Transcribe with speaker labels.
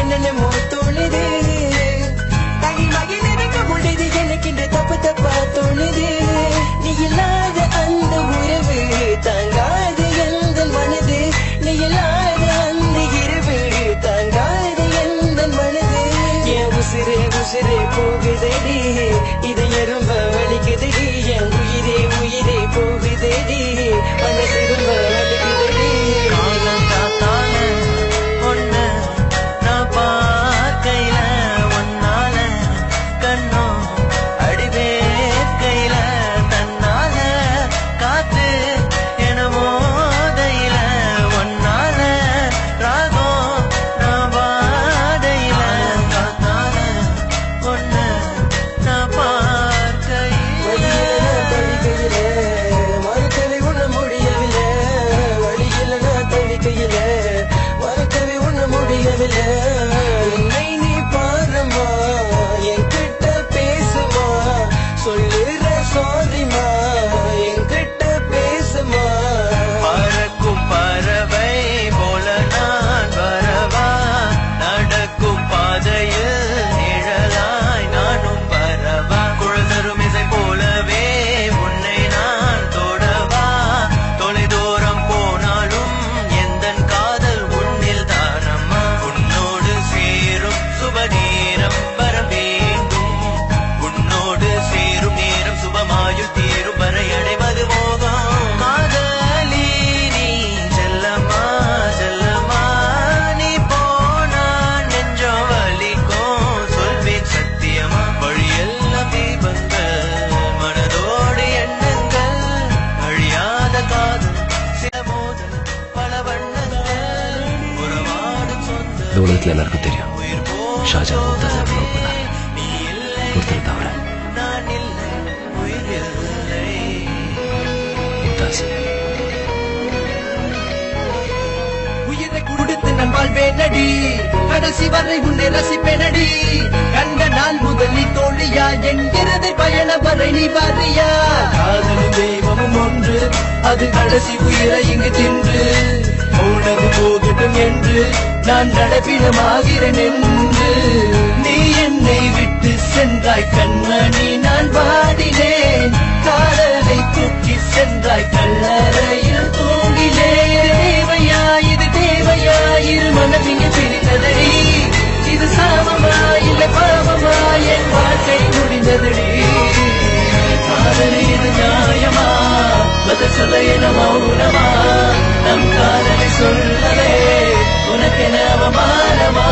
Speaker 1: என்னென்னமோ தோணுது தகி மகிழ்க்க முடியுது எனக்கு இந்த தப்பு தப்பா தோணுது நீ இல்லாத அந்த உறவு தாங்காது எந்த மனது நீ இல்லாத அந்த இரவு தாங்காது எந்த மனது என் உசிரே உசிரே போகுதடி இதை எறும்ப வலிக்குதடி என் உயிரே உயிரே போகுதடி மனசு ரொம்ப வலிக்குதடி உன்னை நீ பாருமா என்கிட்ட பேசுமா சொல்லுற சாரிமா என்கிட்ட பேசுமா
Speaker 2: பறக்கும் பறவை போல நான் வரவா நடக்கும் பாதையில் நிழலாய் நானும் வரவா குழந்தரும் இசை போலவே உன்னை நான் தொடவா தொலை தூரம் போனாலும் எந்தன் காதல் உன்னில் தானம்மா உன்னோடு சேரும் சுபநேரம் வர வேண்டும் உன்னோடு சேரும் நேரம் சுபமாயுள் தீரும் வரை அடைவது மோகம் காதலி நீ செல்லம்மா செல்லம்மா நீ போனா நெஞ்சம் வலிக்கும் சொல்வேன் சத்தியமா வழியெல்லாம் தீபங்கள் மனதோடு எண்ணங்கள் அழியாத காதல் சில மோதல் பல வண்ணங்கள் உறவாடும் சொந்த
Speaker 3: இந்த உலகத்துல எல்லாருக்கும் தெரியும் ஷாஜான் மும்தாஸ் எவ்வளவு பண்ணாரு ஒருத்தர் தவிர மும்தாஸ்
Speaker 1: உயிரை கொடுத்து நான் வாழ்வேனடி கடைசி வரை உன்னை ரசிப்பேனடி கண்ட நாள் முதல் நீ தோழியா என்கிறதை பயண வரை நீ வாரியா காதலும் தெய்வமும் ஒன்று அது கடைசி உயிரை இங்கு தின்று போனது போகட்டும் என்று நான் நடப்பிடமாகிறேன் என்று நீ என்னை விட்டு சென்றாய் கண்மணி நான் வாடினேன் காதலை தூக்கி சென்றாய் கல்லறையில் தூங்கினேன் தேவையா இது தேவையா இரு மனதிங்க பிரிந்ததடி இது சாமமா இல்லை பாவமா என் வாழ்க்கை முடிந்ததடி காதலி இது நியாயமா பதில் சொல்ல என மௌனமா நம் காதலை சொல்லவே உனக்கென அவமானமா